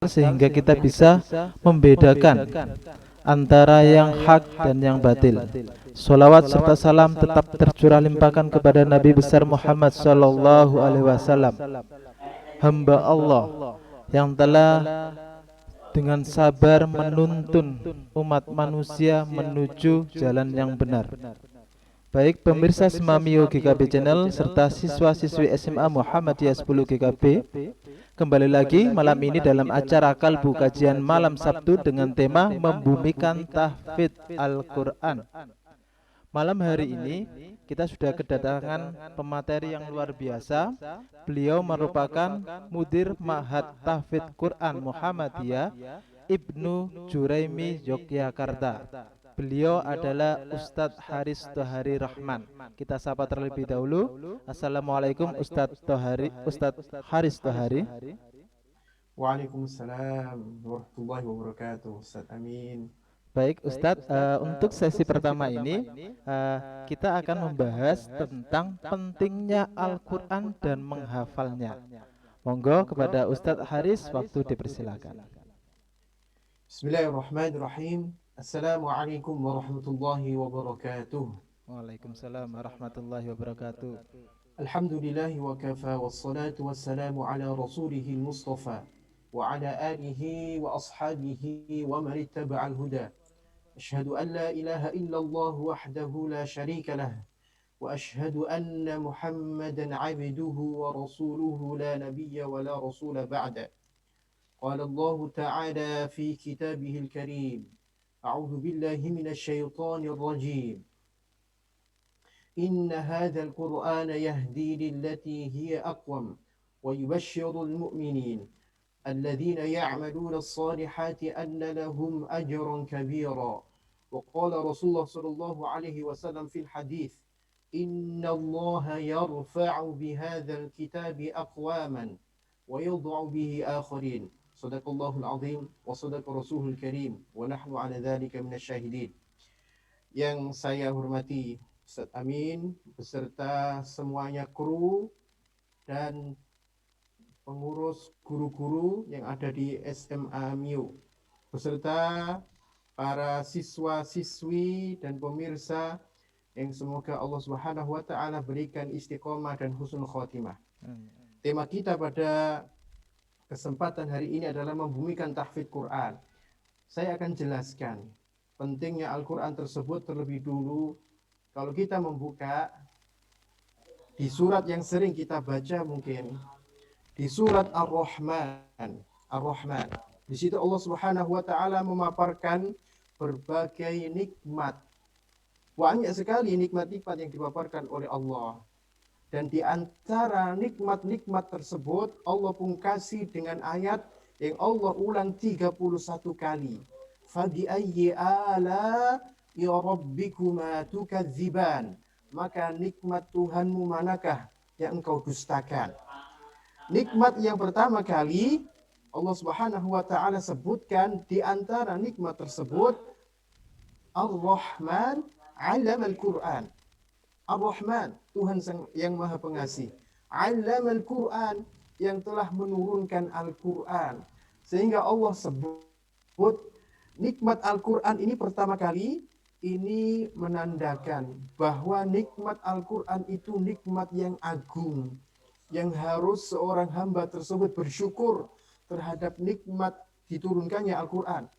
sehingga kita bisa membedakan antara yang hak dan yang batil. Salawat serta salam tetap tercurah limpahkan kepada Nabi besar Muhammad sallallahu alaihi wasallam, hamba Allah yang telah dengan sabar menuntun umat manusia menuju jalan yang benar. Baik pemirsa Semamio GKB Channel serta siswa-siswi SMA Muhammadiyah 10 GKB, kembali lagi malam ini dalam acara Kalbu kajian malam Sabtu dengan tema membumikan tahfidz Al-Quran. Malam hari ini kita sudah kedatangan pemateri yang luar biasa. Beliau merupakan Mudir Ma'had Tahfidz Quran Muhammadiyah Ibnu Juraimi Yogyakarta. Beliau adalah Ustadz Haris Tohari Rahman. Kita sapa terlebih dahulu. Assalamualaikum Ustadz Haris Tohari. Waalaikumsalam warahmatullahi wabarakatuh. Ustaz Amin. Baik Ustadz, untuk sesi pertama ini kita akan membahas tentang pentingnya Al-Quran dan menghafalnya. Monggo kepada Ustadz Haris, waktu dipersilakan. Bismillahirrahmanirrahim. Assalamualaikum warahmatullahi wabarakatuh. Waalaikumsalam warahmatullahi wabarakatuh. Alhamdulillahi wa kafa wassalatu wassalamu ala rasulihil mustafa wa ala alihi wa ashabihi wa man ittaba'al huda. Asyhadu an la ilaha illallah wahdahu la syarika lah wa asyhadu anna Muhammadan 'abduhu wa rasuluhu la nabiyya wa la rasula ba'da. Qala Allah ta'ala fi kitabihil karim. A'udzu billahi minasy syaithanir rajim. Inna hadzal Qur'ana yahdi lillati hiya aqwam wa yubashshirul mu'minin الذين يعملون الصالحات أن لهم أجرا كبيرا وقال رسول الله صلى الله عليه وسلم في الحديث إن الله يرفع بهذا الكتاب أقواما ويضع به آخرين صدق الله العظيم وصدق رسوله الكريم ونحن على ذلك من الشاهدين. Yang saya hormati Ustaz Amin beserta semuanya kru dan pengurus guru-guru yang ada di SMA MIU beserta para siswa-siswi dan pemirsa yang semoga Allah Subhanahu wa taala berikan istiqomah dan husnul khotimah. Tema kita pada kesempatan hari ini adalah membumikan tahfidz Quran. Saya akan jelaskan pentingnya Al-Quran tersebut terlebih dulu. Kalau kita membuka di surat yang sering kita baca mungkin di surat Ar-Rahman. Ar-Rahman. Di situ Allah Subhanahu wa taala memaparkan berbagai nikmat. Banyak sekali nikmat-nikmat yang dipaparkan oleh Allah. Dan di antara nikmat-nikmat tersebut Allah pungkasi dengan ayat yang Allah ulang 31 kali. Fabi ayyi ala ya rabbikuma tukadziban. Maka nikmat Tuhanmu manakah yang engkau dustakan? Nikmat yang pertama kali Allah Subhanahu wa taala sebutkan di antara nikmat tersebut Ar-Rahman 'allamal Qur'an. Ar-Rahman, Tuhan yang Maha Pengasih. 'Allamal Qur'an, yang telah menurunkan Al-Qur'an. Sehingga Allah sebut nikmat Al-Qur'an ini pertama kali ini menandakan bahwa nikmat Al-Qur'an itu nikmat yang agung, yang harus seorang hamba tersebut bersyukur terhadap nikmat diturunkannya Al-Quran.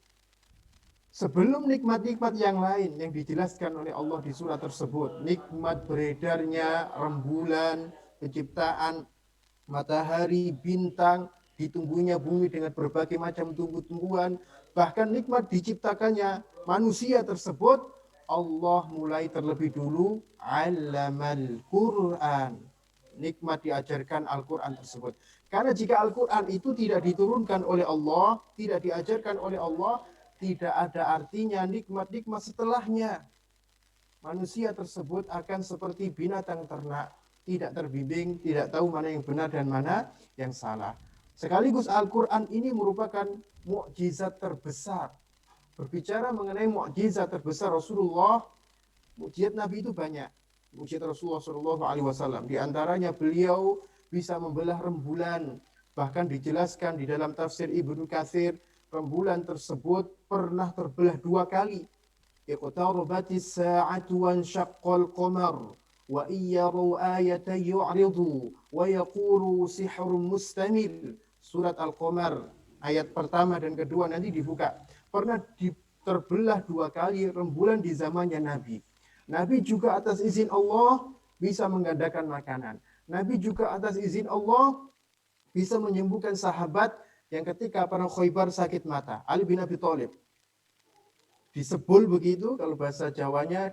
Sebelum nikmat-nikmat yang lain yang dijelaskan oleh Allah di surat tersebut, nikmat beredarnya rembulan, penciptaan matahari, bintang, ditumbuhnya bumi dengan berbagai macam tumbuh-tumbuhan, bahkan nikmat diciptakannya manusia tersebut, Allah mulai terlebih dulu Allamal Quran. Nikmat diajarkan Al-Quran tersebut. Karena jika Al-Quran itu tidak diturunkan oleh Allah, tidak diajarkan oleh Allah, tidak ada artinya nikmat-nikmat setelahnya. Manusia tersebut akan seperti binatang ternak, tidak terbimbing, tidak tahu mana yang benar dan mana yang salah. Sekaligus Al-Quran ini merupakan mukjizat terbesar. Berbicara mengenai mukjizat terbesar Rasulullah, mukjizat Nabi itu banyak. Mukjizat Rasulullah SAW. Di antaranya beliau bisa membelah rembulan, Bahkan dijelaskan di dalam tafsir Ibnu Katsir, rembulan tersebut pernah terbelah 2 kali. Iqtarabatis sa'atu wa ansyaqqal qamar wa iyyaru ayatan yu'ridu wa yaqulu sihrun mustamir. Surat Al-Qamar ayat pertama dan kedua nanti dibuka. Pernah terbelah 2 kali rembulan di zamannya Nabi. Nabi juga atas izin Allah bisa menggandakan makanan. Nabi juga atas izin Allah bisa menyembuhkan sahabat yang ketika perang Khaybar sakit mata. Ali bin Abi Thalib disebul begitu, kalau bahasa Jawanya,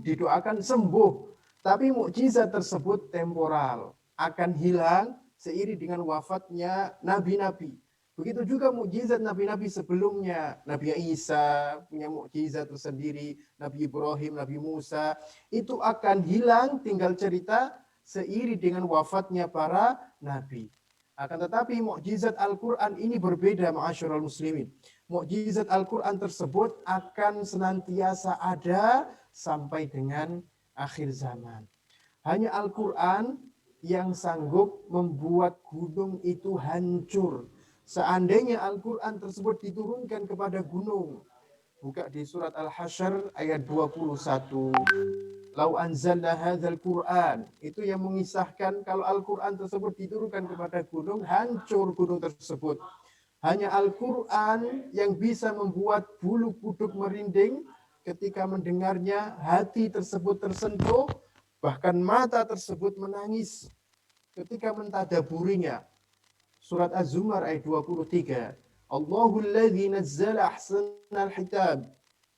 didoakan sembuh. Tapi mukjizat tersebut temporal, akan hilang seiring dengan wafatnya nabi-nabi. Begitu juga mukjizat nabi-nabi sebelumnya. Nabi Isa punya mukjizat tersendiri, Nabi Ibrahim, Nabi Musa, itu akan hilang tinggal cerita seiring dengan wafatnya para nabi. Akan tetapi mukjizat Al-Quran ini berbeda, ma'asyiral muslimin. Mukjizat Al-Quran tersebut akan senantiasa ada sampai dengan akhir zaman. Hanya Al-Quran yang sanggup membuat gunung itu hancur. Seandainya Al-Quran tersebut diturunkan kepada gunung. Buka di surat Al-Hasyr ayat 21. Lau anzalna hadzal Qur'an, itu yang mengisahkan kalau Al-Qur'an tersebut diturunkan kepada gunung, hancur gunung tersebut. Hanya Al-Qur'an yang bisa membuat bulu kuduk merinding ketika mendengarnya, hati tersebut tersentuh, bahkan mata tersebut menangis ketika mentadaburinya. Surat Az-Zumar ayat 23. Allahul ladzi nazzala ahsanal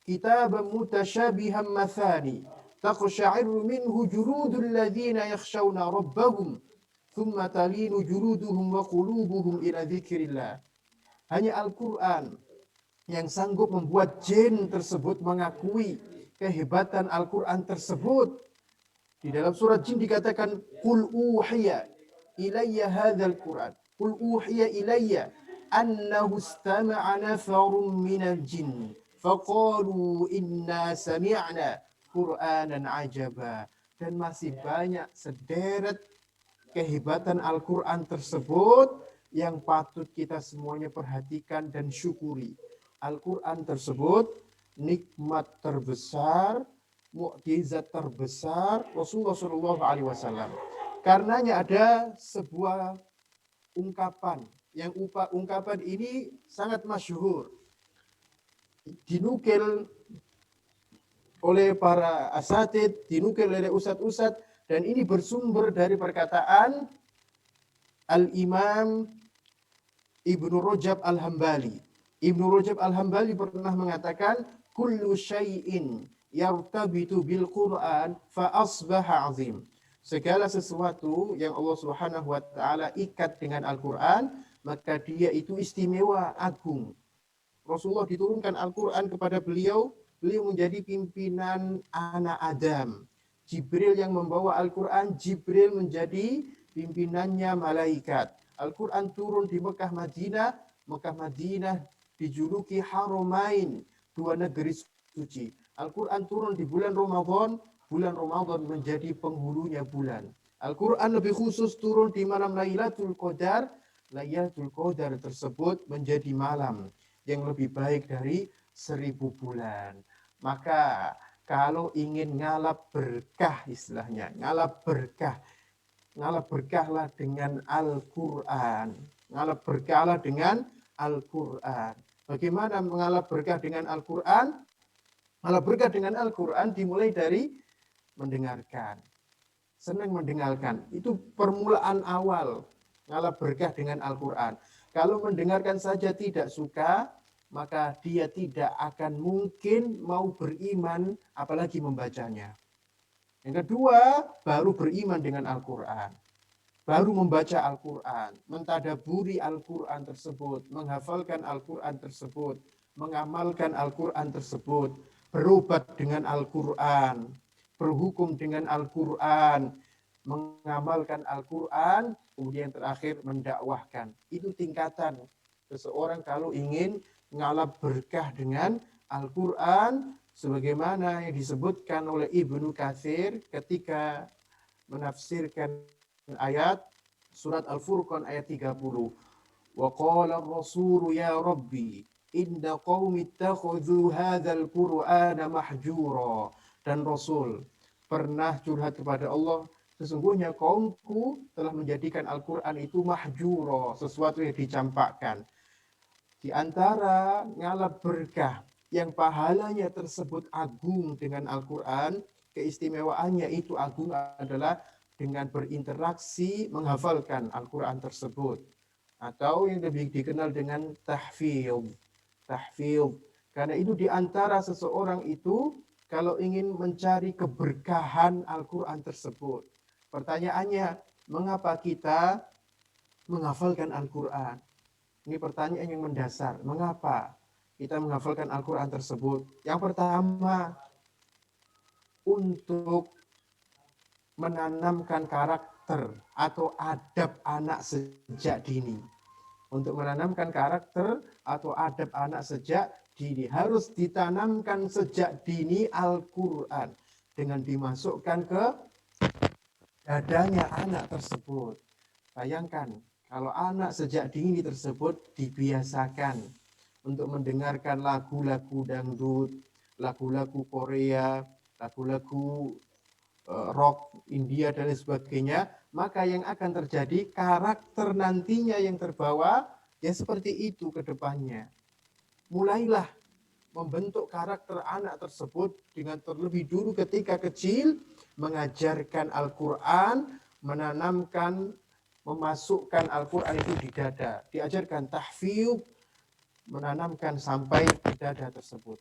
kitaban mutasyabihan mathani taqsha'iru minhu juludul ladzina yakhshawna rabbahum thumma talinu juluduhum wa qulubuhum ila dzikrillah. Hanya Al-Qur'an yang sanggup membuat jin tersebut mengakui kehebatan Al-Qur'an tersebut. Di dalam surat Jin dikatakan qul uhiya ilayya hadzal Qur'an. Qul uhiya ilayya annahu istama'a nafarun minal jin faqalu inna sami'na Qur'anan ajaba. Dan masih banyak sederet kehebatan Al-Quran tersebut yang patut kita semuanya perhatikan dan syukuri. Al-Quran tersebut nikmat terbesar, mukjizat terbesar Rasulullah SAW. Karenanya ada sebuah ungkapan yang ungkapan ini sangat masyhur, dinukil oleh para asatid, dinukil oleh ustadz-ustadz, dan ini bersumber dari perkataan Al-Imam Ibnu Rajab Al-Hambali. Ibnu Rajab Al-Hambali pernah mengatakan, kullu syai'in yartabitu bil Qur'an fa asbaha azim. Segala sesuatu yang Allah Subhanahu wa taala ikat dengan Al-Qur'an, maka dia itu istimewa, agung. Rasulullah diturunkan Al-Qur'an kepada beliau menjadi pimpinan anak Adam. Jibril yang membawa Al-Quran, Jibril menjadi pimpinannya malaikat. Al-Quran turun di Mekah Madinah. Mekah Madinah dijuluki Haramain, 2 negeri suci. Al-Quran turun di bulan Ramadan menjadi penghulunya bulan. Al-Quran lebih khusus turun di malam Lailatul Qadar. Lailatul Qadar tersebut menjadi malam yang lebih baik dari 1000 bulan. Maka kalau ingin ngalap berkah, istilahnya ngalap berkahlah dengan Al-Quran. Ngalap berkahlah dengan Al-Quran. Bagaimana mengalap berkah dengan Al-Quran? Ngalap berkah dengan Al-Quran dimulai dari mendengarkan. Senang mendengarkan. Itu permulaan awal ngalap berkah dengan Al-Quran. Kalau mendengarkan saja tidak suka, maka dia tidak akan mungkin mau beriman, apalagi membacanya. Yang kedua, baru beriman dengan Al-Quran. Baru membaca Al-Quran, mentadaburi Al-Quran tersebut, menghafalkan Al-Quran tersebut, mengamalkan Al-Quran tersebut, berobat dengan Al-Quran, berhukum dengan Al-Quran, mengamalkan Al-Quran, kemudian terakhir mendakwahkan. Itu tingkatan seseorang kalau ingin ngalap berkah dengan Al-Quran, sebagaimana yang disebutkan oleh Ibnu Katsir ketika menafsirkan ayat Surat Al-Furqan ayat 30. Wa qala ar-rasulu ya rabbi inna qaumi ittakhadhu hadzal qur'ana mahjura. Dan Rasul pernah curhat kepada Allah, sesungguhnya kaumku telah menjadikan Al-Qur'an itu mahjura, sesuatu yang dicampakkan. Di antara ngalap berkah yang pahalanya tersebut agung dengan Al-Quran, keistimewaannya itu agung adalah dengan berinteraksi menghafalkan Al-Quran tersebut. Atau yang lebih dikenal dengan tahfidz. Tahfidz. Karena itu di antara seseorang itu kalau ingin mencari keberkahan Al-Quran tersebut. Pertanyaannya, mengapa kita menghafalkan Al-Quran? Ini pertanyaan yang mendasar. Mengapa kita menghafalkan Al-Quran tersebut? Yang pertama, untuk menanamkan karakter atau adab anak sejak dini. Untuk menanamkan karakter atau adab anak sejak dini. Harus ditanamkan sejak dini Al-Quran. Dengan dimasukkan ke dadanya anak tersebut. Bayangkan, kalau anak sejak dini tersebut dibiasakan untuk mendengarkan lagu-lagu dangdut, lagu-lagu Korea, lagu-lagu rock India dan lain sebagainya, maka yang akan terjadi karakter nantinya yang terbawa ya seperti itu ke depannya. Mulailah membentuk karakter anak tersebut dengan terlebih dulu ketika kecil, mengajarkan Al-Quran, menanamkan, memasukkan Al-Quran itu di dada. Diajarkan tahfidz, menanamkan sampai di dada tersebut.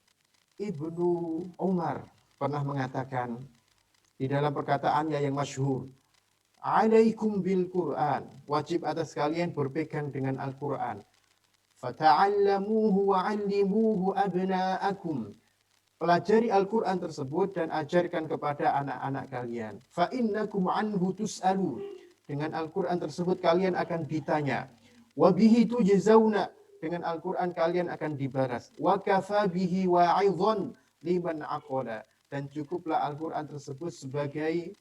Ibnu Umar pernah mengatakan di dalam perkataannya yang masyhur, "Alaikum bil Quran." Wajib atas kalian berpegang dengan Al-Quran. "Fata'allamuhu wa'allimuhu abna'akum." Pelajari Al-Quran tersebut dan ajarkan kepada anak-anak kalian. "Fa innakum anhu tus'alu." Dengan Al-Quran tersebut kalian akan ditanya. "Wa bihi tujzauna." Dengan Al-Quran kalian akan dibalas. "Wa kafa bihi wa'idhan liman aqala." Dan cukuplah Al-Quran tersebut sebagai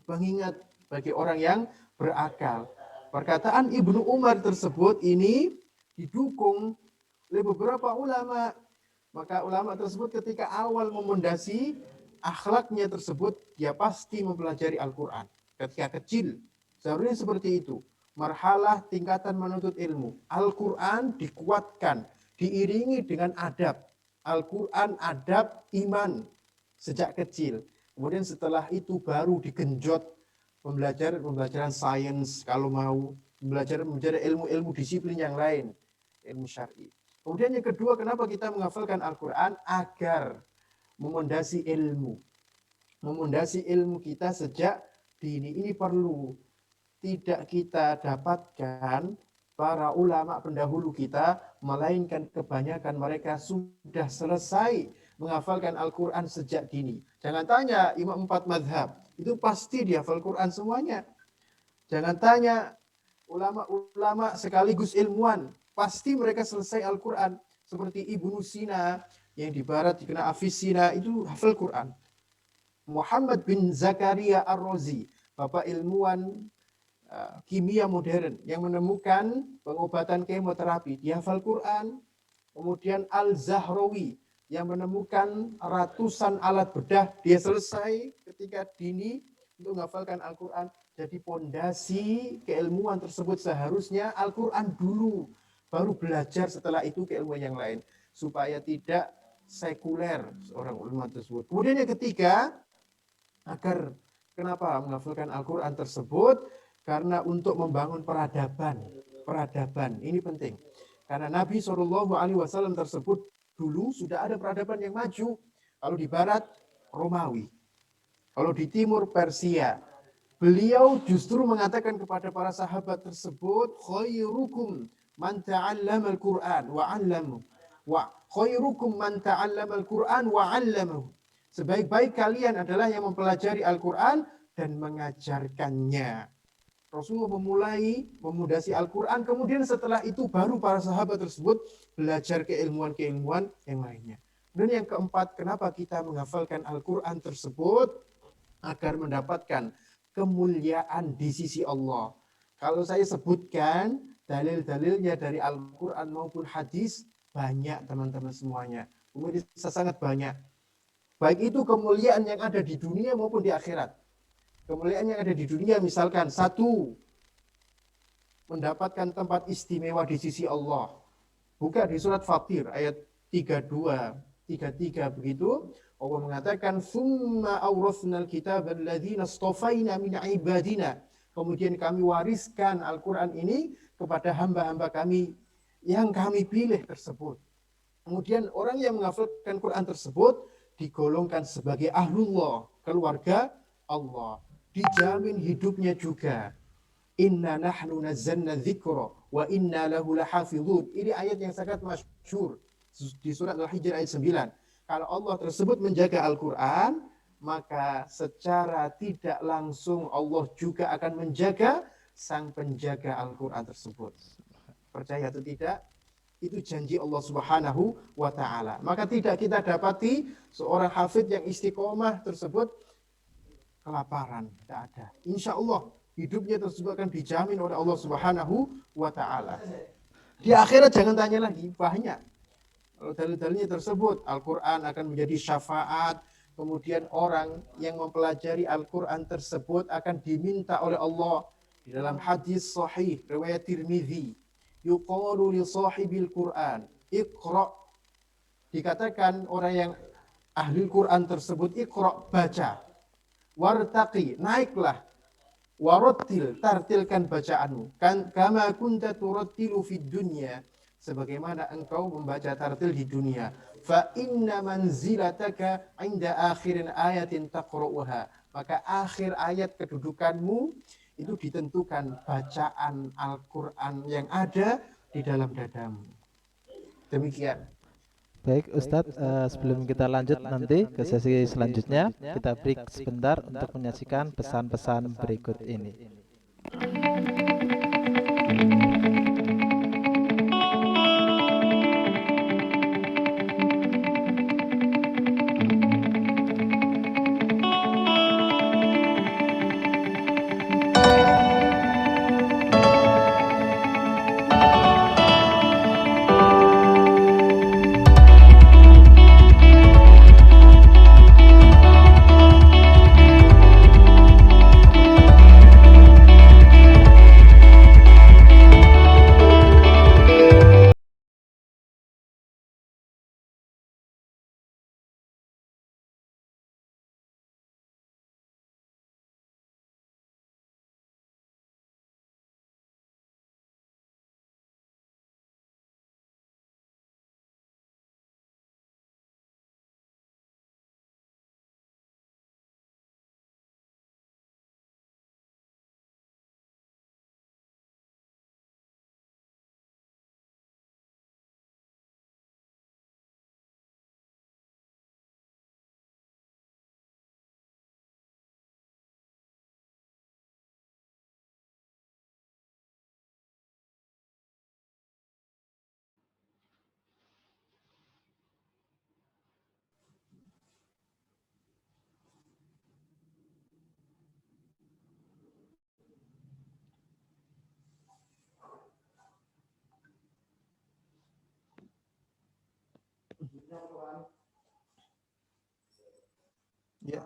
pengingat bagi orang yang berakal. Perkataan Ibnu Umar tersebut ini didukung oleh beberapa ulama. Maka ulama tersebut ketika awal memondasi akhlaknya tersebut, dia pasti mempelajari Al-Quran. Ketika kecil, seharusnya seperti itu. Marhalah tingkatan menuntut ilmu. Al-Quran dikuatkan, diiringi dengan adab. Al-Quran adab iman sejak kecil. Kemudian setelah itu baru digenjot pembelajaran sains kalau mau, belajar ilmu-ilmu disiplin yang lain, ilmu syar'i. Kemudian yang kedua, kenapa kita menghafalkan Al-Quran? Agar memondasi ilmu. Memondasi ilmu kita sejak dini. Ini perlu. Tidak kita dapatkan para ulama pendahulu kita, melainkan kebanyakan mereka sudah selesai menghafalkan Al-Quran sejak dini. Jangan tanya imam 4 madhab, itu pasti dihafal Quran semuanya. Jangan tanya ulama-ulama sekaligus ilmuwan, pasti mereka selesai Al-Quran. Seperti Ibnu Sina yang di barat dikenal Avicenna, itu hafal Quran. Muhammad bin Zakaria Ar-Razi, bapak ilmuwan kimia modern yang menemukan pengobatan kemoterapi, dia hafal Quran. Kemudian Al-Zahrawi yang menemukan ratusan alat bedah, dia selesai ketika dini untuk menghafalkan Al-Quran. Jadi pondasi keilmuan tersebut seharusnya Al-Quran dulu, baru belajar setelah itu keilmuan yang lain, supaya tidak sekuler seorang ulama tersebut. Kemudian yang ketiga, agar kenapa menghafalkan Al-Quran tersebut? Karena untuk membangun peradaban. Peradaban ini penting. Karena Nabi SAW tersebut dulu sudah ada peradaban yang maju. Kalau di barat, Romawi. Kalau di timur, Persia. Beliau justru mengatakan kepada para sahabat tersebut, khairukum man ta'allama al-Qur'an wa 'allamahu. Wa khairukum man ta'allama al-Qur'an wa 'allamahu. Sebaik-baik kalian adalah yang mempelajari Al-Quran dan mengajarkannya. Rasulullah memulai memudasi Al-Quran, kemudian setelah itu baru para sahabat tersebut belajar keilmuan-keilmuan yang lainnya. Dan yang keempat, kenapa kita menghafalkan Al-Quran tersebut? Agar mendapatkan kemuliaan di sisi Allah. Kalau saya sebutkan dalil-dalilnya dari Al-Quran maupun hadis, banyak teman-teman semuanya. Kemudian sangat banyak. Baik itu kemuliaan yang ada di dunia maupun di akhirat. Kemuliaan yang ada di dunia misalkan, satu, mendapatkan tempat istimewa di sisi Allah. Buka di surat Fatir ayat 32, 33 begitu. Allah mengatakan, "Tsumma awrathnal kitaba alladzina istafaina min ibadina." Kemudian kami wariskan Al-Quran ini kepada hamba-hamba kami yang kami pilih tersebut. Kemudian orang yang menghafalkan Quran tersebut digolongkan sebagai ahlullah, keluarga Allah. Dijamin hidupnya juga. Inna nahnu nazzalna dzikra wa inna lahu lahafizun. Ini ayat yang sangat masyhur di surat Al-Hijr ayat 9. Kalau Allah tersebut menjaga Al-Quran, maka secara tidak langsung Allah juga akan menjaga sang penjaga Al-Quran tersebut. Percaya atau tidak? Itu janji Allah Subhanahu wa taala. Maka tidak kita dapati seorang hafid yang istiqomah tersebut kelaparan, tidak ada. Insya Allah hidupnya tersebut akan dijamin oleh Allah Subhanahu wa taala. Di akhirat jangan tanya lagi, banyak. Kalau dalil-dalilnya tersebut, Al-Quran akan menjadi syafaat, kemudian orang yang mempelajari Al-Quran tersebut akan diminta oleh Allah di dalam hadis sahih riwayat Tirmidzi, yuqalu li sahibil Quran, iqra. Dikatakan orang yang ahli Quran tersebut, iqra, baca. Wartaqi, naiklah. Warattil, tartilkan bacaanmu. Kan kama kunta turattilu fid dunya, sebagaimana engkau membaca tartil di dunia. Fa inna manzilataka 'inda akhirin ayatin taqra'uha. Maka akhir ayat kedudukanmu itu ditentukan bacaan Al-Qur'an yang ada di dalam dadamu. Demikian. Baik Ustadz, sebelum kita lanjut nanti ke sesi selanjutnya, kita break sebentar untuk menyaksikan pesan-pesan berikut ini. Ya.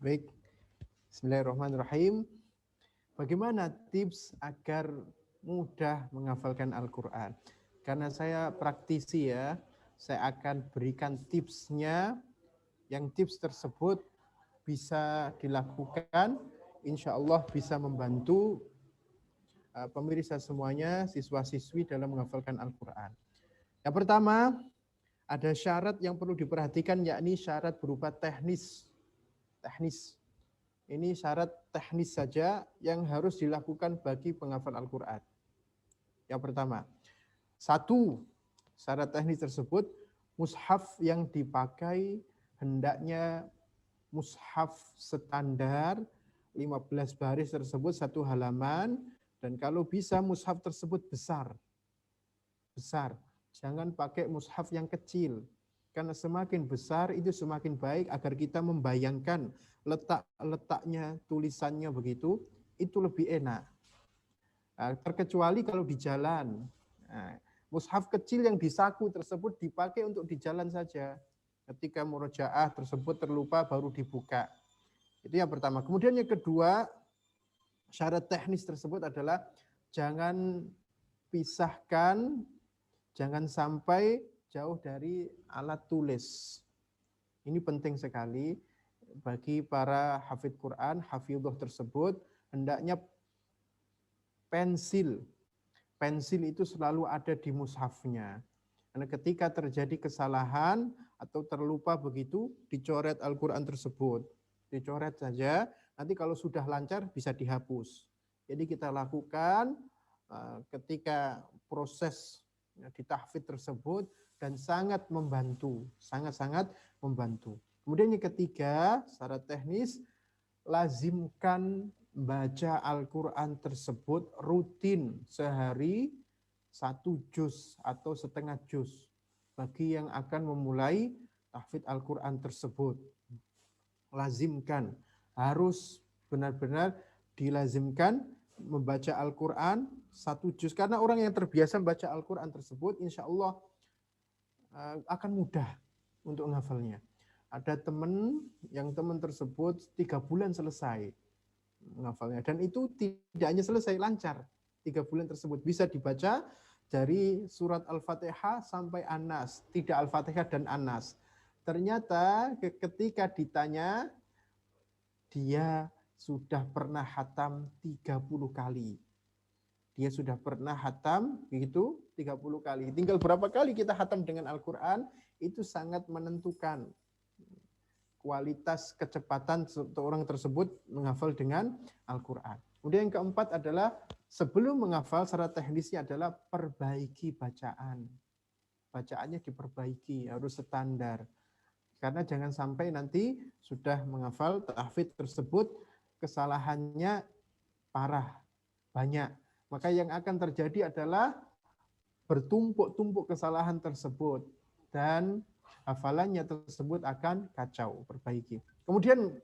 Baik, bismillahirrahmanirrahim. Bagaimana tips agar mudah menghafalkan Al-Quran? Karena saya praktisi ya, saya akan berikan tipsnya. Yang tips tersebut bisa dilakukan, insya Allah bisa membantu pemirsa semuanya, siswa-siswi dalam menghafalkan Al-Quran. Yang pertama, ada syarat yang perlu diperhatikan, yakni syarat berupa teknis. Ini syarat teknis saja yang harus dilakukan bagi penghafal Al-Quran. Yang pertama, satu, syarat teknis tersebut, mushaf yang dipakai hendaknya mushaf standar 15 baris tersebut satu halaman, dan kalau bisa mushaf tersebut besar. Jangan pakai mushaf yang kecil. Karena semakin besar itu semakin baik agar kita membayangkan letak-letaknya, tulisannya begitu, itu lebih enak. Terkecuali kalau di jalan. Mushaf kecil yang di saku tersebut dipakai untuk di jalan saja. Ketika murojaah tersebut terlupa baru dibuka. Itu yang pertama. Kemudian yang kedua, syarat teknis tersebut adalah jangan pisahkan, jangan sampai jauh dari alat tulis. Ini penting sekali bagi para hafidz Quran, hafidhoh tersebut, hendaknya pensil itu selalu ada di mushafnya. Karena ketika terjadi kesalahan atau terlupa begitu, dicoret Al-Quran tersebut. Dicoret saja, nanti kalau sudah lancar bisa dihapus. Jadi kita lakukan ketika proses ditahfidz tersebut, dan sangat membantu, sangat-sangat membantu. Kemudian yang ketiga, secara teknis, lazimkan baca Al-Quran tersebut rutin sehari 1 juz atau setengah juz bagi yang akan memulai tahfidz Al-Quran tersebut. Lazimkan, harus benar-benar dilazimkan membaca Al-Quran 1 juz, karena orang yang terbiasa membaca Al-Quran tersebut insya Allah akan mudah untuk menghafalnya. Ada teman tersebut 3 bulan selesai menghafalnya, dan itu tidak hanya selesai, lancar. 3 bulan tersebut bisa dibaca dari surat Al-Fatihah sampai An-Nas, tidak Al-Fatihah dan An-Nas. Ternyata ketika ditanya, dia sudah pernah khatam 30 kali. Dia sudah pernah khatam begitu 30 kali. Tinggal berapa kali kita khatam dengan Al-Quran, itu sangat menentukan kualitas kecepatan seorang tersebut menghafal dengan Al-Quran. Kemudian yang keempat adalah sebelum menghafal, secara teknisnya adalah perbaiki bacaan. Bacaannya diperbaiki, harus standar. Karena jangan sampai nanti sudah menghafal tahfidz tersebut, kesalahannya parah, banyak. Maka yang akan terjadi adalah bertumpuk-tumpuk kesalahan tersebut dan hafalannya tersebut akan kacau, perbaiki. Kemudian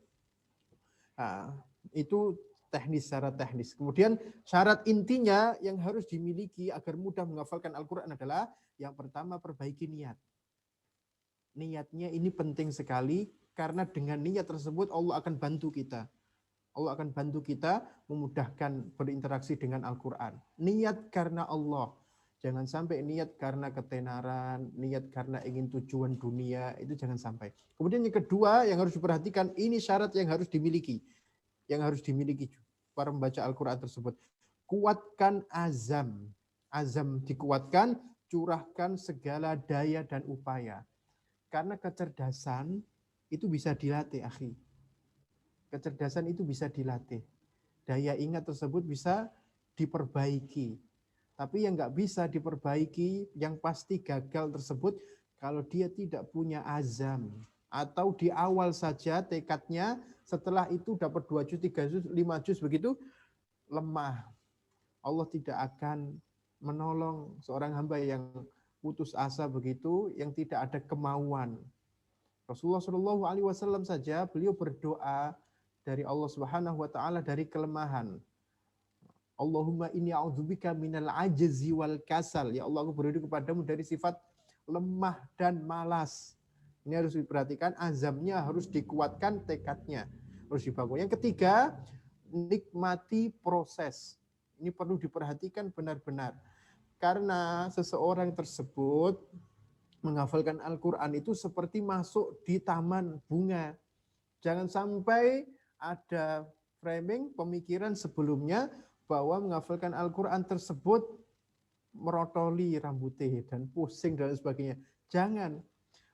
itu teknis, secara teknis. Kemudian syarat intinya yang harus dimiliki agar mudah menghafalkan Al-Quran adalah yang pertama, perbaiki niat. Niatnya ini penting sekali, karena dengan niat tersebut Allah akan bantu kita. Allah akan bantu kita memudahkan berinteraksi dengan Al-Quran. Niat karena Allah. Jangan sampai niat karena ketenaran, niat karena ingin tujuan dunia, itu jangan sampai. Kemudian yang kedua yang harus diperhatikan, ini syarat yang harus dimiliki. Yang harus dimiliki para membaca Al-Quran tersebut. Kuatkan azam. Azam dikuatkan, curahkan segala daya dan upaya. Karena kecerdasan itu bisa dilatih, akhi. Kecerdasan itu bisa dilatih. Daya ingat tersebut bisa diperbaiki. Tapi yang nggak bisa diperbaiki, yang pasti gagal tersebut, kalau dia tidak punya azam. Atau di awal saja tekadnya, setelah itu dapat 2 juz, 3 juz, 5 juz begitu, lemah. Allah tidak akan menolong seorang hamba yang putus asa begitu, yang tidak ada kemauan. Rasulullah SAW saja, beliau berdoa dari Allah Subhanahu wa taala dari kelemahan. Allahumma inni a'udzubika minal ajzi wal kasal. Ya Allah, aku berdoa kepadamu dari sifat lemah dan malas. Ini harus diperhatikan, azamnya harus dikuatkan, tekadnya. harus dibangun. Yang ketiga, nikmati proses. Ini perlu diperhatikan benar-benar. Karena seseorang tersebut menghafalkan Al-Quran itu seperti masuk di taman bunga. Jangan sampai ada framing pemikiran sebelumnya bahwa menghafalkan Al-Quran tersebut merotoli rambutnya dan pusing dan sebagainya. Jangan.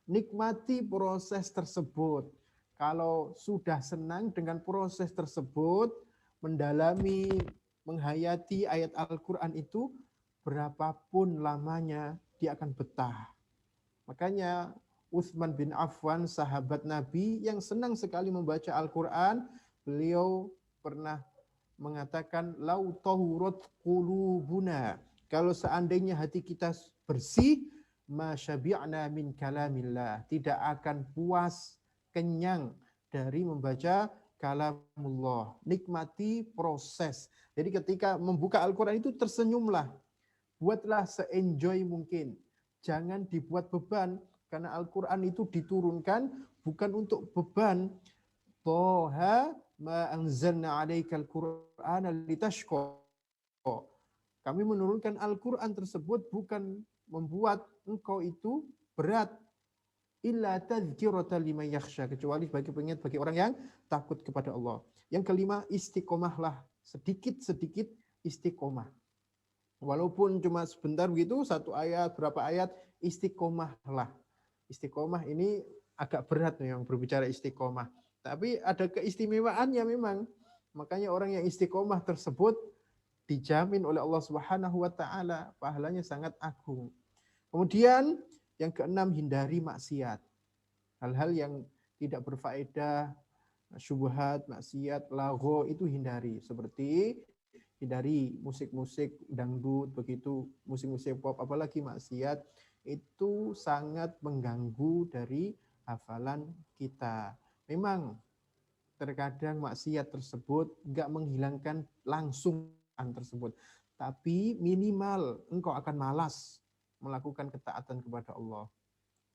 Nikmati proses tersebut. Kalau sudah senang dengan proses tersebut, mendalami, menghayati ayat Al-Quran itu, berapapun lamanya dia akan betah. Makanya Utsman bin Affan, sahabat Nabi yang senang sekali membaca Al-Quran, beliau pernah mengatakan, lau tahurat qulubuna, kalau seandainya hati kita bersih, masyabi'na min kalamillah, tidak akan puas, kenyang dari membaca kalamullah. Nikmati proses. Jadi ketika membuka Al-Quran itu tersenyumlah. Buatlah se-enjoy mungkin. Jangan dibuat beban. Karena Al-Quran itu diturunkan bukan untuk beban. Toha ma anzalna alaikal Qur'ana litashqa. Kami menurunkan Al-Quran tersebut bukan membuat engkau itu berat. Illa tadhkiratan liman yakhsha, kecuali bagi pengingat bagi orang yang takut kepada Allah. Yang kelima, istiqomahlah, sedikit-sedikit istiqomah. Walaupun cuma sebentar begitu, satu ayat, berapa ayat, istiqomahlah. Istiqomah ini agak berat nih yang berbicara istiqomah. Tapi ada keistimewaannya memang. Makanya orang yang istiqomah tersebut dijamin oleh Allah Subhanahu wa taala pahalanya sangat agung. Kemudian yang keenam, hindari maksiat. Hal-hal yang tidak berfaedah, syubhat, maksiat, lagho itu hindari. Seperti hindari musik-musik dangdut, begitu musik-musik pop, apalagi maksiat, itu sangat mengganggu dari hafalan kita. Memang terkadang maksiat tersebut nggak menghilangkan langsung tersebut, tapi minimal engkau akan malas melakukan ketaatan kepada Allah.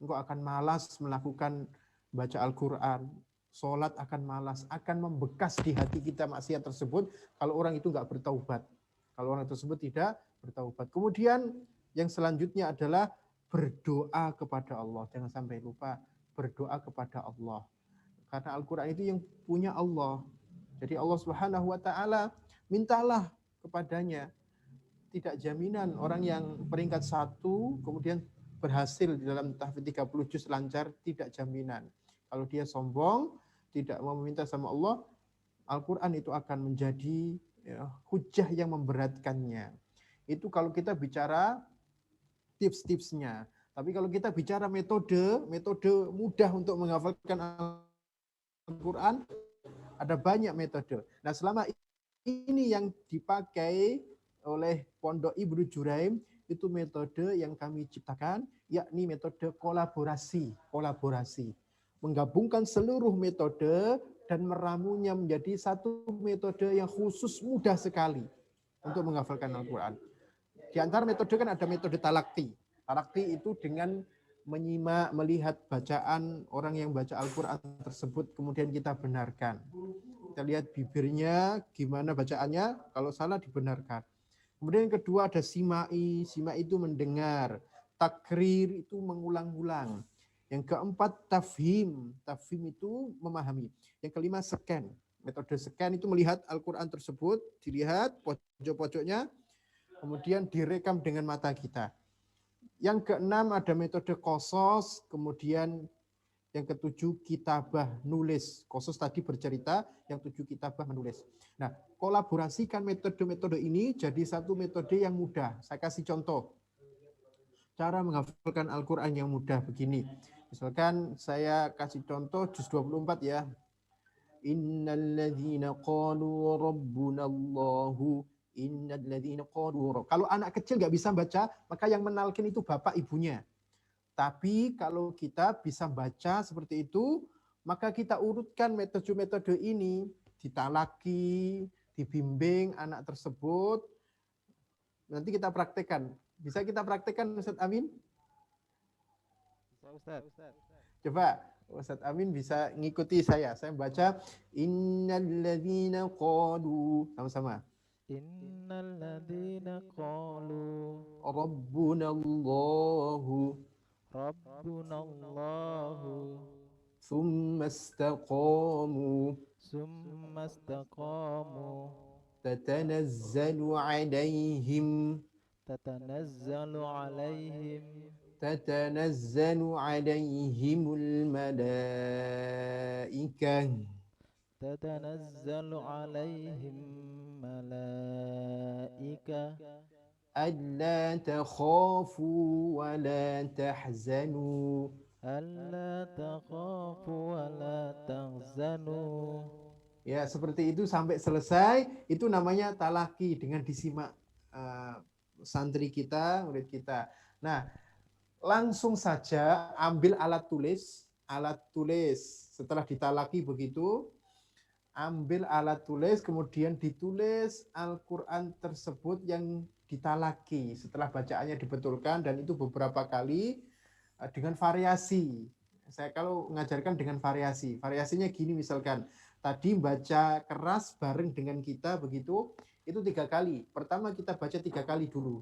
Engkau akan malas melakukan baca Al-Quran, sholat akan malas, akan membekas di hati kita maksiat tersebut kalau orang itu nggak bertaubat. Kalau orang tersebut tidak bertaubat. Kemudian yang selanjutnya adalah berdoa kepada Allah. Jangan sampai lupa berdoa kepada Allah. Karena Al-Quran itu yang punya Allah. Jadi Allah Subhanahu wa taala, mintalah kepadanya. Tidak jaminan orang yang peringkat 1 kemudian berhasil di dalam tahfidz 30 juz lancar, tidak jaminan. Kalau dia sombong, tidak mau meminta sama Allah, Al-Quran itu akan menjadi hujah yang memberatkannya. Itu kalau kita bicara tips-tipsnya. Tapi kalau kita bicara metode mudah untuk menghafalkan Al-Quran, ada banyak metode. Nah, selama ini yang dipakai oleh Pondok Ibnu Juraim itu metode yang kami ciptakan, yakni metode kolaborasi. Menggabungkan seluruh metode dan meramunya menjadi satu metode yang khusus, mudah sekali untuk menghafalkan Al-Quran. Di antara metode kan ada metode talakti. Talakti itu dengan menyimak, melihat bacaan orang yang baca Al-Quran tersebut, kemudian kita benarkan. Kita lihat bibirnya, gimana bacaannya, kalau salah dibenarkan. Kemudian yang kedua ada simai itu mendengar. Takrir itu mengulang-ulang. Yang keempat tafhim itu memahami. Yang kelima scan. Metode scan itu melihat Al-Quran tersebut, dilihat pojok-pojoknya, kemudian direkam dengan mata kita. Yang keenam ada metode qasas, kemudian yang ketujuh kitabah, nulis. Qasas tadi bercerita, yang 7 kitabah, menulis. Nah, kolaborasikan metode-metode ini jadi satu metode yang mudah. Saya kasih contoh. Cara menghafalkan Al-Quran yang mudah begini. Misalkan saya kasih contoh juz 24 ya. Innalladzina qalu rabbunallahu. Innalladzina qalu. Kalau anak kecil nggak bisa baca, maka yang menalkin itu bapak ibunya. Tapi kalau kita bisa baca seperti itu, maka kita urutkan metode-metode ini, ditalaki, dibimbing anak tersebut. Nanti kita praktekkan. Bisa kita praktekkan, Ustaz Amin? Ustaz. Coba Ustadz Amin bisa ngikuti saya. Saya baca innalladzina qalu sama-sama. Innalladzina qalu Rabbunallahu Rabbunallahu thumma istaqamu summa istaqamu tatanazzalu alaihim tatanazzalu alaihim تتنزل عليهم الملائكة tatanazzalu alaihim malaika ألا تخافوا ولا تحزنوا alla takhafu wa la tahzanu. Ya, seperti itu sampai selesai. Itu namanya talaki dengan disimak santri kita, murid kita. Nah, langsung saja ambil alat tulis. Setelah ditalaki begitu, ambil alat tulis, kemudian ditulis Al-Quran tersebut yang ditalaki. Setelah bacaannya dibetulkan, dan itu beberapa kali dengan variasi. Saya kalau mengajarkan dengan variasi. Variasinya gini misalkan, tadi baca keras bareng dengan kita begitu, itu 3 kali. Pertama kita baca 3 kali dulu.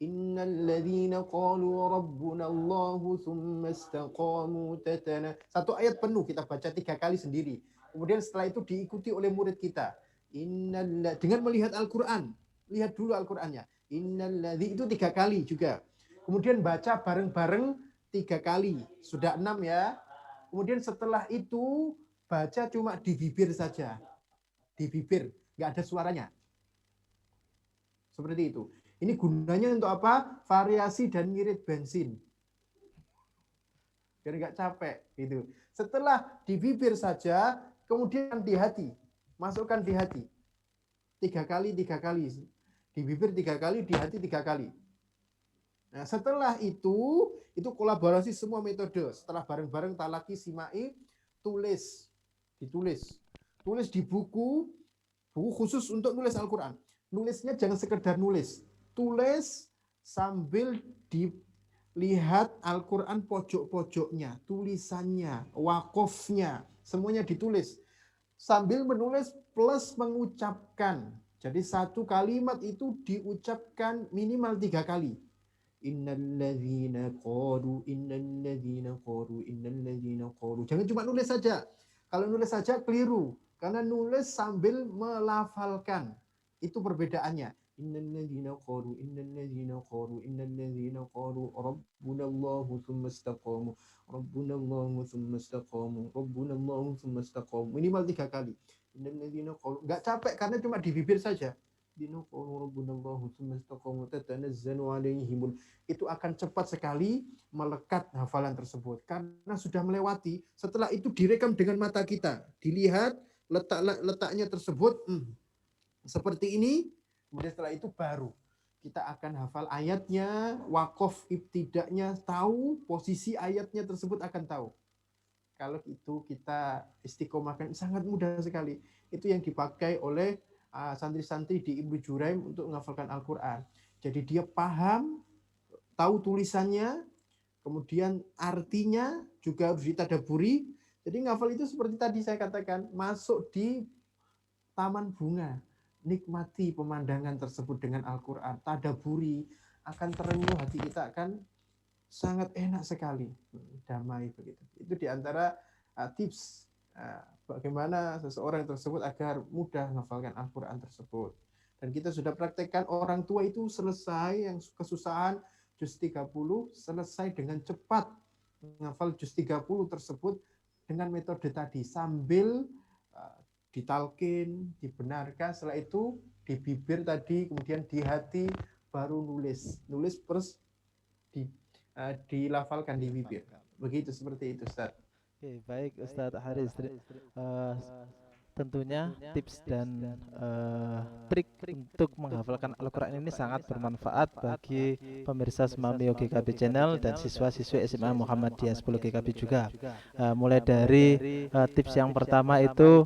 Innalladzina qalu rabbunallahu tsumma istaqamu tatana. Satu ayat penuh kita baca 3 kali sendiri. Kemudian setelah itu diikuti oleh murid kita. Dengan melihat Al-Quran. Lihat dulu Al-Qurannya. Innalladzi itu 3 kali juga. Kemudian baca bareng-bareng 3 kali. Sudah 6 ya. Kemudian setelah itu baca cuma di bibir saja. Di bibir. Nggak ada suaranya. Seperti itu. Ini gunanya untuk apa? Variasi dan ngirit bensin. Biar nggak capek. Gitu. Setelah di bibir saja, kemudian di hati. Masukkan di hati. 3 kali, 3 kali. Di bibir 3 kali, di hati 3 kali. Nah, setelah itu kolaborasi semua metode. Setelah bareng-bareng talaki, simai, tulis. Ditulis. Tulis di buku khusus untuk nulis Al-Quran. Nulisnya jangan sekedar nulis. Tulis sambil dilihat Al-Quran pojok-pojoknya, tulisannya, wakofnya, semuanya ditulis. Sambil menulis plus mengucapkan. Jadi satu kalimat itu diucapkan minimal 3 kali. Innalladzina qalu, innalladzina qalu, innalladzina qalu. Jangan cuma nulis saja. Kalau nulis saja keliru. Karena nulis sambil melafalkan. Itu perbedaannya. Innalladzina qalu, innalladzina qalu, innalladzina qalu rabbunallahu tsumma istaqamu, rabbunallahu tsumma istaqamu, rabbunallahu tsumma istaqamu. Minimal 3 kali. Innalladzina qalu. Enggak capek karena cuma di bibir saja. Itu akan cepat sekali melekat hafalan tersebut karena sudah melewati. Setelah itu direkam dengan mata kita, dilihat letaknya tersebut seperti ini. Kemudian setelah itu baru kita akan hafal ayatnya, wakof ibtidaknya tahu, posisi ayatnya tersebut akan tahu. Kalau itu kita istiqomahkan sangat mudah sekali. Itu yang dipakai oleh santri-santri di Ibnu Juraim untuk menghafalkan Al-Quran. Jadi dia paham, tahu tulisannya, kemudian artinya juga harus ditadaburi. Jadi ngafal itu seperti tadi saya katakan, masuk di taman bunga. Nikmati pemandangan tersebut dengan Al-Quran. Tadaburi, akan terenyuh, hati kita akan sangat enak sekali. Damai begitu. Itu diantara tips bagaimana seseorang tersebut agar mudah menghafalkan Al-Quran tersebut. Dan kita sudah praktekkan, orang tua itu selesai yang kesusahan juz 30, selesai dengan cepat menghafal juz 30 tersebut dengan metode tadi. Sambil ditalkin, dibenarkan, setelah itu di bibir tadi, kemudian di hati, baru nulis. Nulis terus dilafalkan di bibir. Begitu, seperti itu Ustaz. Oke, baik Ustadz Haris. Tentunya tips dan trik untuk menghafalkan Al-Quran ini sangat bermanfaat bagi pemirsa Semami GKB Channel dan siswa-siswi SMA Muhammadiyah 10 GKB juga. Mulai dari tips yang pertama itu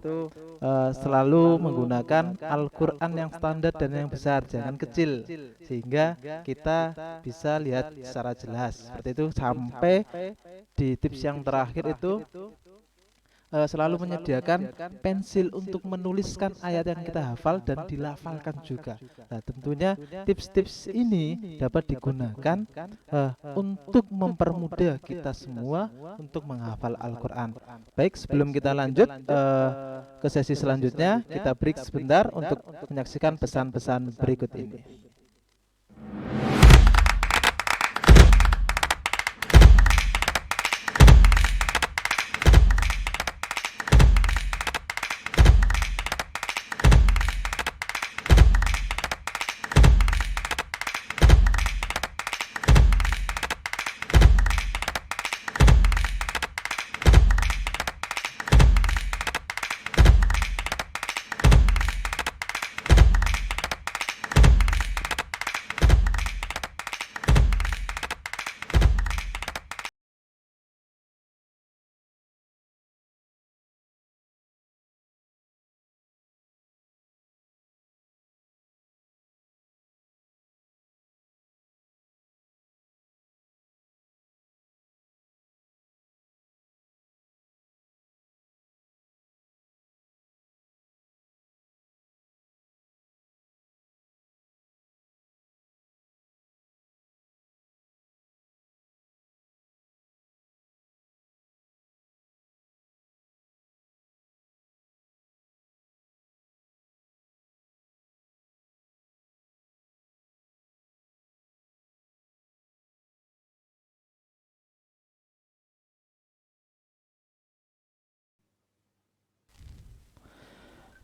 selalu menggunakan Al-Quran yang standar dan yang besar, jangan kecil, sehingga kita bisa lihat secara jelas. Seperti itu. Sampai di tips yang terakhir itu selalu menyediakan pensil untuk menuliskan ayat yang kita hafal dan dilafalkan juga. Nah, tentunya tips-tips ini dapat digunakan untuk mempermudah kita semua untuk menghafal Al-Quran. Baik, sebelum kita lanjut ke sesi selanjutnya, kita break sebentar untuk menyaksikan pesan-pesan berikut ini.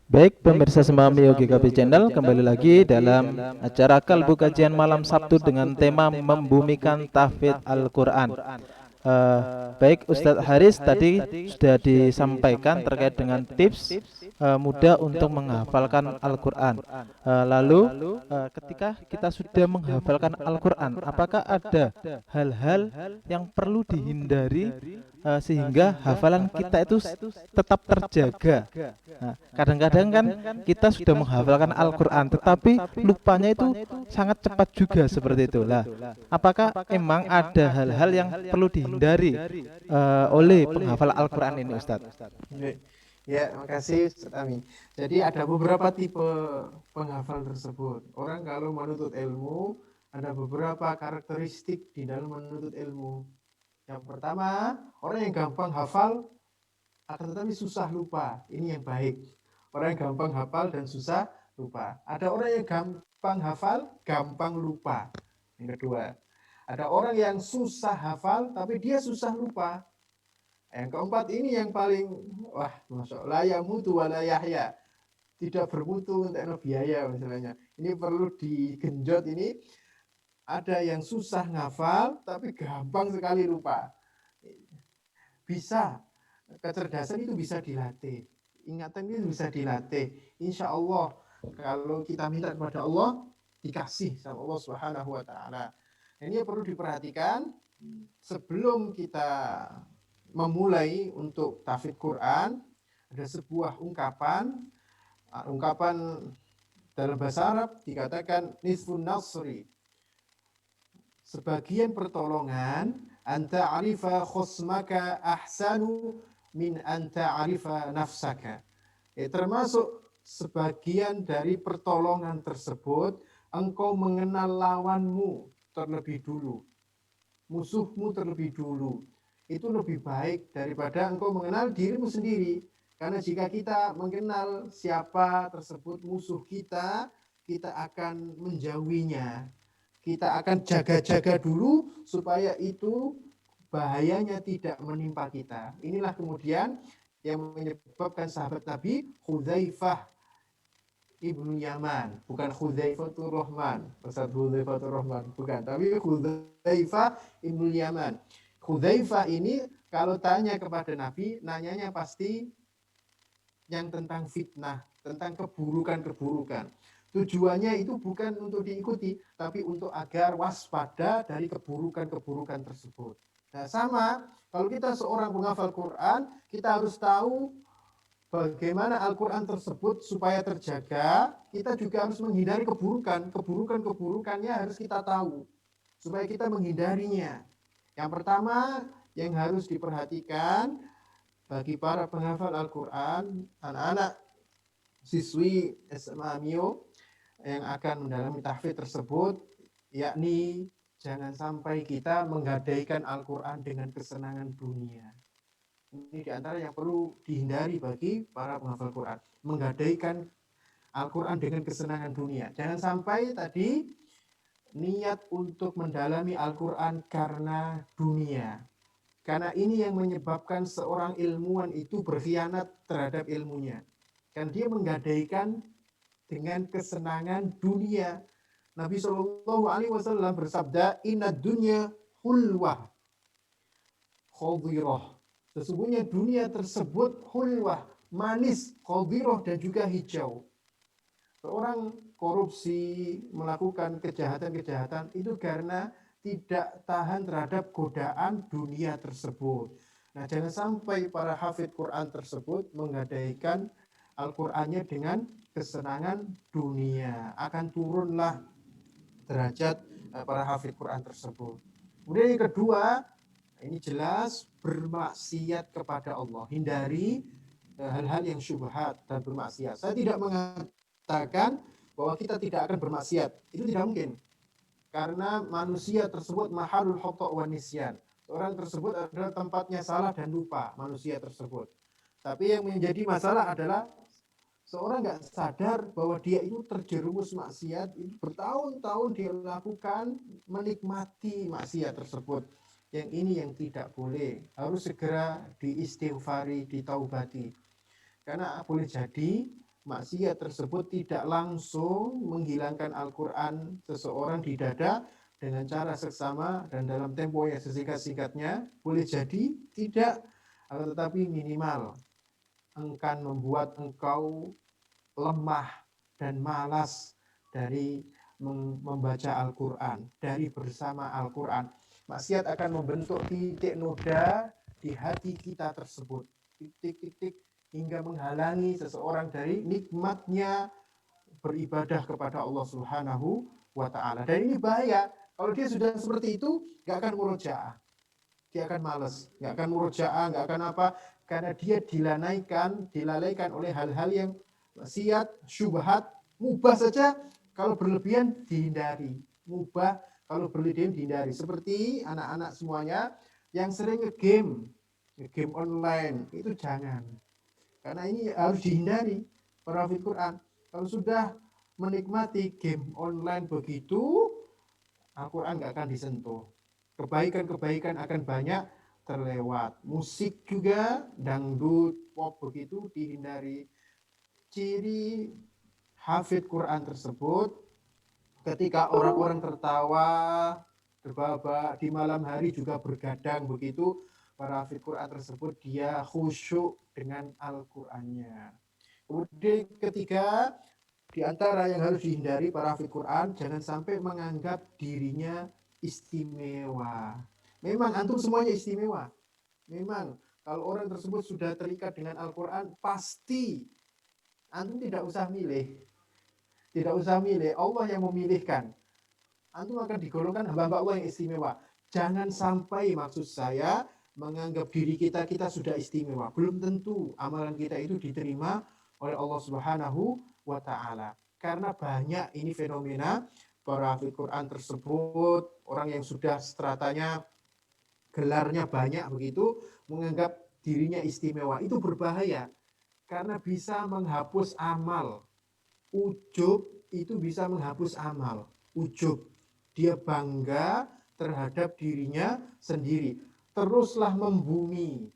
Baik, pemirsa Semami GKB Channel, kembali lagi dalam acara Kalbu Kajian Malam Sabtu dengan tema membumikan tahfidz Al-Quran. Baik, Ustadz Haris tadi sudah disampaikan terkait dengan tips mudah untuk menghafalkan Al-Quran. Lalu ketika kita sudah menghafalkan Al-Quran, apakah ada hal-hal yang perlu dihindari sehingga hafalan kita itu tetap terjaga? Nah, kadang-kadang kan kita sudah menghafalkan Al-Quran, tetapi lupanya itu sangat cepat juga seperti itu. Lah, apakah emang ada hal-hal yang perlu dihindari oleh penghafal Al-Quran ini, Ustadz? Ya, makasih Ustaz Amin. Jadi ada beberapa tipe penghafal tersebut. Orang kalau menuntut ilmu, ada beberapa karakteristik di dalam menuntut ilmu. Yang pertama, orang yang gampang hafal akan tetapi susah lupa. Ini yang baik. Orang yang gampang hafal dan susah lupa. Ada orang yang gampang hafal, gampang lupa. Yang kedua, ada orang yang susah hafal tapi dia susah lupa. Yang keempat ini yang paling masya Allah, la yamutu wa la yahya. Tidak bermutu, tidak ada biaya misalnya. Ini perlu digenjot ini. Ada yang susah ngafal tapi gampang sekali lupa. Bisa. Kecerdasan itu bisa dilatih. Ingatan itu bisa dilatih. Insya Allah kalau kita minta kepada Allah, dikasih sama Allah Subhanahu wa Ta'ala. Ini perlu diperhatikan sebelum kita memulai untuk tahfidz Quran. Ada sebuah ungkapan dalam bahasa Arab dikatakan nisfun nasri, sebagian pertolongan, anta arifa khusmaka ahsanu min anta arifa nafsaka. Termasuk sebagian dari pertolongan tersebut, engkau mengenal lawanmu terlebih dulu, musuhmu terlebih dulu. Itu lebih baik daripada engkau mengenal dirimu sendiri. Karena jika kita mengenal siapa tersebut musuh kita, kita akan menjauhinya. Kita akan jaga-jaga dulu supaya itu bahayanya tidak menimpa kita. Inilah kemudian yang menyebabkan sahabat Nabi Hudzaifah Ibnu Yaman, bukan Hudzaifatur Rahman, Ustaz Hudzaifatur Rahman, bukan, tapi Hudzaifah Ibnu Yaman. Hudzaifah ini kalau tanya kepada Nabi, nanyanya pasti yang tentang fitnah, tentang keburukan-keburukan. Tujuannya itu bukan untuk diikuti, tapi untuk agar waspada dari keburukan-keburukan tersebut. Nah, sama kalau kita seorang penghafal Quran, kita harus tahu bagaimana Al-Quran tersebut supaya terjaga. Kita juga harus menghindari keburukan. Keburukan-keburukannya harus kita tahu supaya kita menghindarinya. Yang pertama yang harus diperhatikan bagi para penghafal Al-Quran, anak-anak siswi SMA Mio yang akan mendalami tahfidz tersebut, yakni jangan sampai kita menggadaikan Al-Quran dengan kesenangan dunia. Ini diantara yang perlu dihindari bagi para penghafal Quran, menggadaikan Al-Quran dengan kesenangan dunia. Jangan sampai tadi niat untuk mendalami Al-Quran karena dunia. Karena ini yang menyebabkan seorang ilmuwan itu berkhianat terhadap ilmunya. Kan dia menggadaikan dengan kesenangan dunia. Nabi Shallallahu Alaihi Wasallam bersabda, Inna dunya hulwah khadirah. Sesungguhnya dunia tersebut hulwah, manis, khadirah dan juga hijau. Seorang korupsi, melakukan kejahatan-kejahatan itu karena tidak tahan terhadap godaan dunia tersebut. Nah, jangan sampai para hafidz Quran tersebut menggadaikan Al-Qur'annya dengan kesenangan dunia. Akan turunlah derajat para hafidz Quran tersebut. Kemudian yang kedua, ini jelas bermaksiat kepada Allah. Hindari hal-hal yang syubhat dan bermaksiat. Saya tidak mengatakan bahwa kita tidak akan bermaksiat. Itu tidak mungkin. Karena manusia tersebut mahalul khata' wa nisyan. Orang tersebut adalah tempatnya salah dan lupa, manusia tersebut. Tapi yang menjadi masalah adalah seorang nggak sadar bahwa dia itu terjerumus maksiat, itu bertahun-tahun dia lakukan, menikmati maksiat tersebut. Yang ini yang tidak boleh, harus segera diistighfari, ditaubati. Karena boleh jadi maksiat tersebut tidak langsung menghilangkan Al-Quran seseorang di dada dengan cara seksama dan dalam tempo yang sesingkat-singkatnya. Boleh jadi tidak, akan tetapi minimal akan membuat engkau lemah dan malas dari membaca Al-Quran, dari bersama Al-Quran. Maksiat akan membentuk titik noda di hati kita tersebut. Titik-titik hingga menghalangi seseorang dari nikmatnya beribadah kepada Allah Subhanahu wa Ta'ala. Dan ini bahaya. Kalau dia sudah seperti itu, gak akan murojaah. Dia akan malas, gak akan murojaah, gak akan apa, karena dia dilalaikan oleh hal-hal yang maksiat, syubhat, mubah saja kalau berlebihan dihindari. Mubah kalau berlebihan dihindari. Seperti anak-anak semuanya yang sering ngegame online, itu jangan. Karena ini harus dihindari para hafidz Quran. Kalau sudah menikmati game online begitu, Al-Quran nggak akan disentuh. Kebaikan-kebaikan akan banyak terlewat. Musik juga, dangdut, pop begitu dihindari. Ciri hafidz Quran tersebut, ketika orang-orang tertawa, berbahak di malam hari juga bergadang begitu, para hafidz Quran tersebut dia khusyuk dengan Al-Qurannya. Kemudian ketiga, di antara yang harus dihindari para hafidz Quran, jangan sampai menganggap dirinya istimewa. Memang antum semuanya istimewa. Memang kalau orang tersebut sudah terikat dengan Al-Quran, pasti antum tidak usah milih. Tidak usah milih, Allah yang memilihkan. Antum akan digolongkan hamba-hamba Allah yang istimewa. Jangan sampai maksud saya menganggap diri kita sudah istimewa. Belum tentu amalan kita itu diterima oleh Allah Subhanahu wa Ta'ala. Karena banyak ini fenomena para hafidz Quran tersebut, orang yang sudah stratanya, gelarnya banyak begitu, menganggap dirinya istimewa. Itu berbahaya karena bisa menghapus amal. Ujub itu bisa menghapus amal. Ujub, dia bangga terhadap dirinya sendiri. Teruslah membumi,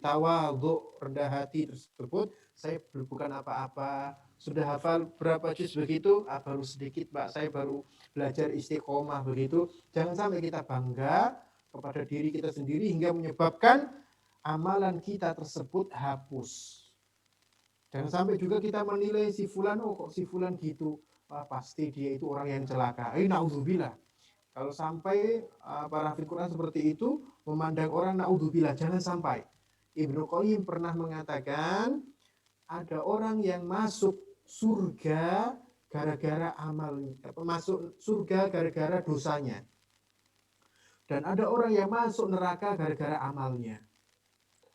tawadhu, rendah hati tersebut. Saya bukan apa-apa. Sudah hafal berapa juz begitu? Baru sedikit, Pak. Saya baru belajar istiqomah begitu. Jangan sampai kita bangga kepada diri kita sendiri hingga menyebabkan amalan kita tersebut hapus. Jangan sampai juga kita menilai si fulan, oh kok si fulan gitu, pasti dia itu orang yang celaka. Naudzubillah. Kalau sampai para hafid Quran seperti itu memandang orang, naudzubillah, jangan sampai. Ibnu Qayyim pernah mengatakan ada orang yang masuk surga gara-gara amalnya, masuk surga gara-gara dosanya. Dan ada orang yang masuk neraka gara-gara amalnya.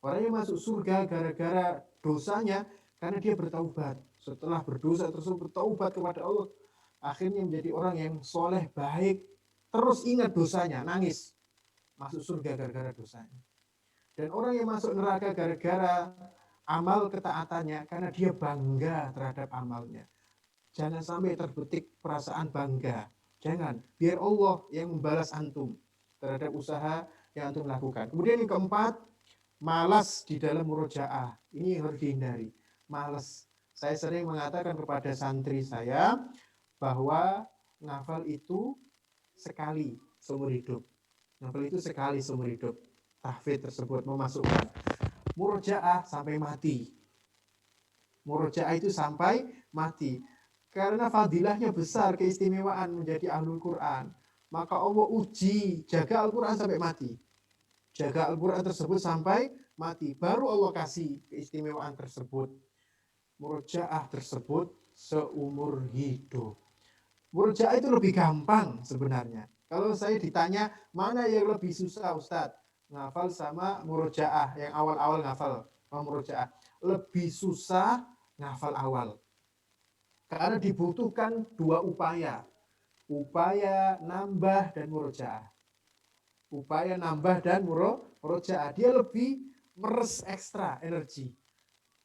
Orang yang masuk surga gara-gara dosanya karena dia bertaubat. Setelah berdosa tersebut bertaubat kepada Allah, akhirnya menjadi orang yang soleh, baik, terus ingat dosanya, nangis. Masuk surga gara-gara dosanya. Dan orang yang masuk neraka gara-gara amal ketaatannya karena dia bangga terhadap amalnya. Jangan sampai terbetik perasaan bangga. Jangan, biar Allah yang membalas antum terhadap usaha yang antum lakukan. Kemudian yang keempat, malas di dalam murojaah. Ini yang harus dihindari. Malas. Saya sering mengatakan kepada santri saya bahwa ngafal itu sekali seumur hidup. Ngafal itu sekali seumur hidup. Tahfidz tersebut memasukkan. Murojaah sampai mati. Murojaah itu sampai mati. Karena fadilahnya besar, keistimewaan menjadi ahlul Quran. Maka Allah uji, jaga Al-Quran sampai mati. Jaga Al-Quran tersebut sampai mati. Baru Allah kasih keistimewaan tersebut. Murojaah tersebut seumur hidup. Murojaah itu lebih gampang sebenarnya. Kalau saya ditanya, mana yang lebih susah Ustadz? Ngafal sama murojaah, yang awal-awal ngafal sama murojaah. Lebih susah ngafal awal. Karena dibutuhkan dua upaya. Upaya nambah dan murojaah. Upaya nambah dan murojaah. Dia lebih meres ekstra energi.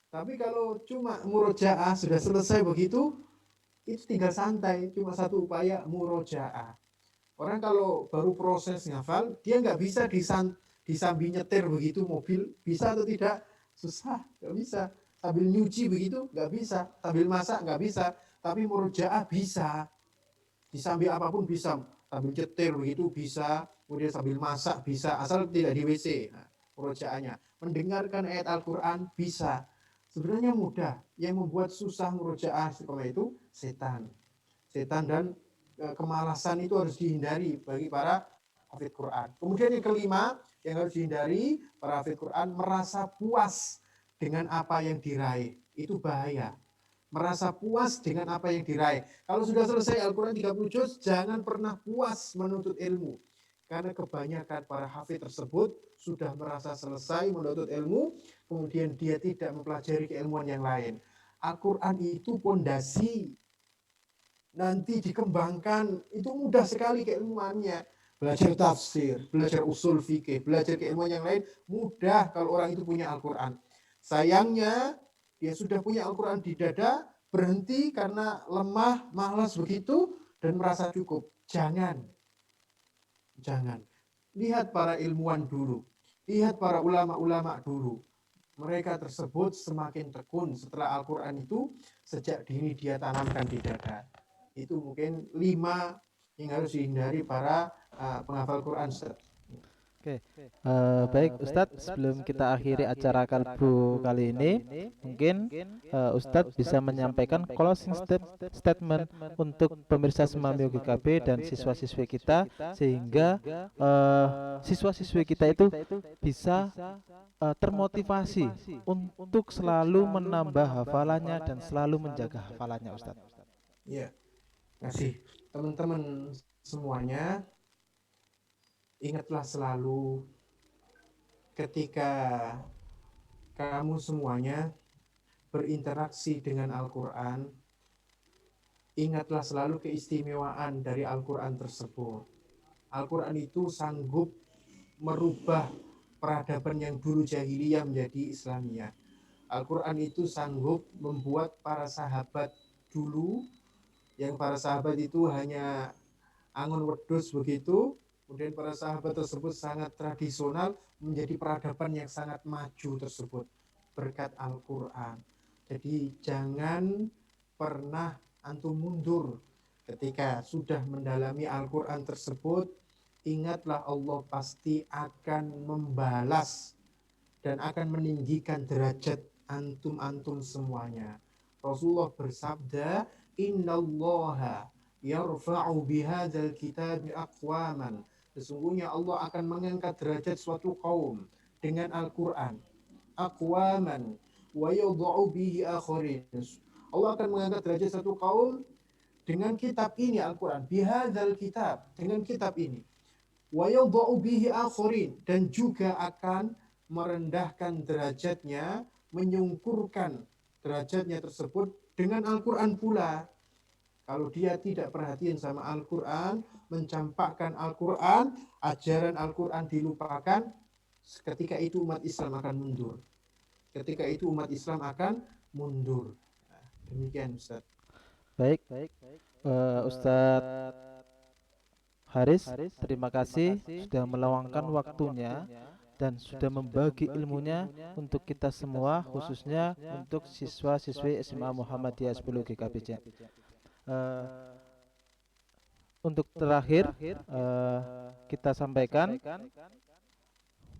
Tapi kalau cuma murojaah sudah selesai begitu, itu tinggal santai. Cuma satu upaya murojaah. Orang kalau baru proses ngafal, dia nggak bisa disambi nyetir begitu mobil. Bisa atau tidak? Susah, nggak bisa. Sambil nyuci begitu, nggak bisa. Sambil masak, nggak bisa. Tapi murojaah bisa. Disambi apapun bisa. Sambil nyetir begitu bisa. Kemudian sambil masak bisa. Asal tidak di WC. Nah, murojaahnya. Mendengarkan ayat Al-Quran bisa. Sebenarnya mudah. Yang membuat susah murojaah seperti itu, setan. Setan dan kemalasan itu harus dihindari bagi para hafid Quran. Kemudian yang kelima yang harus dihindari para hafid Quran, merasa puas dengan apa yang diraih. Itu bahaya. Merasa puas dengan apa yang diraih. Kalau sudah selesai Al-Quran 30 juz, jangan pernah puas menuntut ilmu. Karena kebanyakan para hafid tersebut sudah merasa selesai menuntut ilmu, kemudian dia tidak mempelajari keilmuan yang lain. Al-Quran itu pondasi. Nanti dikembangkan, itu mudah sekali keilmuannya. Belajar tafsir, belajar usul fikih, belajar keilmuan yang lain, mudah kalau orang itu punya Al-Quran. Sayangnya, dia sudah punya Al-Quran di dada, berhenti karena lemah, malas begitu, dan merasa cukup. Jangan. Lihat para ilmuwan dulu. Lihat para ulama-ulama dulu. Mereka tersebut semakin tekun setelah Al-Quran itu, sejak dini dia tanamkan di dada. Itu mungkin 5 yang harus dihindari para penghafal Quran. Oke, baik Ustadz, sebelum kita akhiri acara kalbu kali ini, mungkin Ustadz bisa menyampaikan closing statement untuk pemirsa Semamio GKB dan siswa-siswi kita, sehingga siswa-siswi kita itu bisa termotivasi untuk selalu menambah hafalannya dan selalu menjaga hafalannya, Ustadz. Ya, kasih teman-teman semuanya, ingatlah selalu ketika kamu semuanya berinteraksi dengan Al-Quran, ingatlah selalu keistimewaan dari Al-Quran tersebut. Al-Quran itu sanggup merubah peradaban yang dulu jahiliyah menjadi Islamiyah. Al-Quran itu sanggup membuat para sahabat dulu, yang para sahabat itu hanya angon wedus begitu, kemudian para sahabat tersebut sangat tradisional, menjadi peradaban yang sangat maju tersebut berkat Al-Quran. Jadi jangan pernah antum mundur ketika sudah mendalami Al-Quran tersebut. Ingatlah Allah pasti akan membalas dan akan meninggikan derajat antum-antum semuanya. Rasulullah bersabda, innallaha yarfa'u bihadzal kitabi aqwaman. Sesungguhnya Allah akan mengangkat derajat suatu kaum dengan Al-Qur'an. Aqwaman wa yadh'u bihi akharin. Allah akan mengangkat derajat satu kaum dengan kitab ini Al-Qur'an. Bihadzal kitab, dengan kitab ini. Wa yadh'u bihi akharin, dan juga akan merendahkan derajatnya, menyungkurkan derajatnya tersebut dengan Al-Qur'an pula. Kalau dia tidak perhatian sama Al-Qur'an, mencampakkan Al-Qur'an, ajaran Al-Qur'an dilupakan, ketika itu umat Islam akan mundur. Ketika itu umat Islam akan mundur. Nah, demikian Ustaz. Baik, Ustadz Haris, terima kasih sudah meluangkan waktunya dan sudah membagi ilmunya untuk kita semua, khususnya untuk siswa-siswi SMA Muhammadiyah 10 GKBJ. Untuk terakhir, kita sampaikan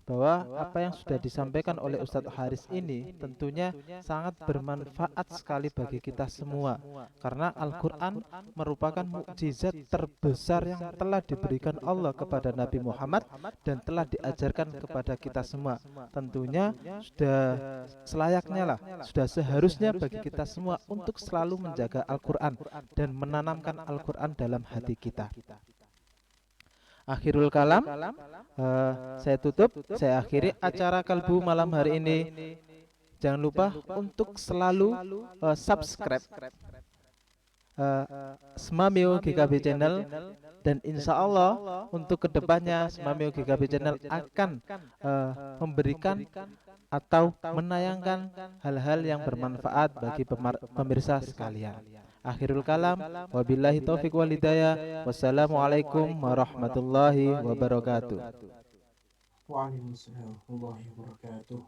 bahwa apa yang sudah disampaikan oleh Ustadz Haris ini tentunya sangat bermanfaat sekali bagi kita semua, karena Al-Quran merupakan mukjizat terbesar yang telah diberikan Allah kepada Nabi Muhammad dan telah diajarkan kepada kita semua. Tentunya sudah selayaknya lah, sudah seharusnya bagi kita semua untuk selalu menjaga Al-Quran dan menanamkan Al-Quran dalam hati kita. Akhirul kalam, saya tutup, saya akhiri acara Kalbu malam hari ini. Jangan lupa untuk selalu subscribe Smamio GKB Channel, dan insya Allah untuk kedepannya Smamio GKB Channel akan memberikan atau menayangkan hal-hal yang bermanfaat bagi pemirsa sekalian. Akhirul kalam, wabillahi taufiq wal hidayah. Wassalamualaikum warahmatullahi wabarakatuh. Waalaikumsalam warahmatullahi wabarakatuh.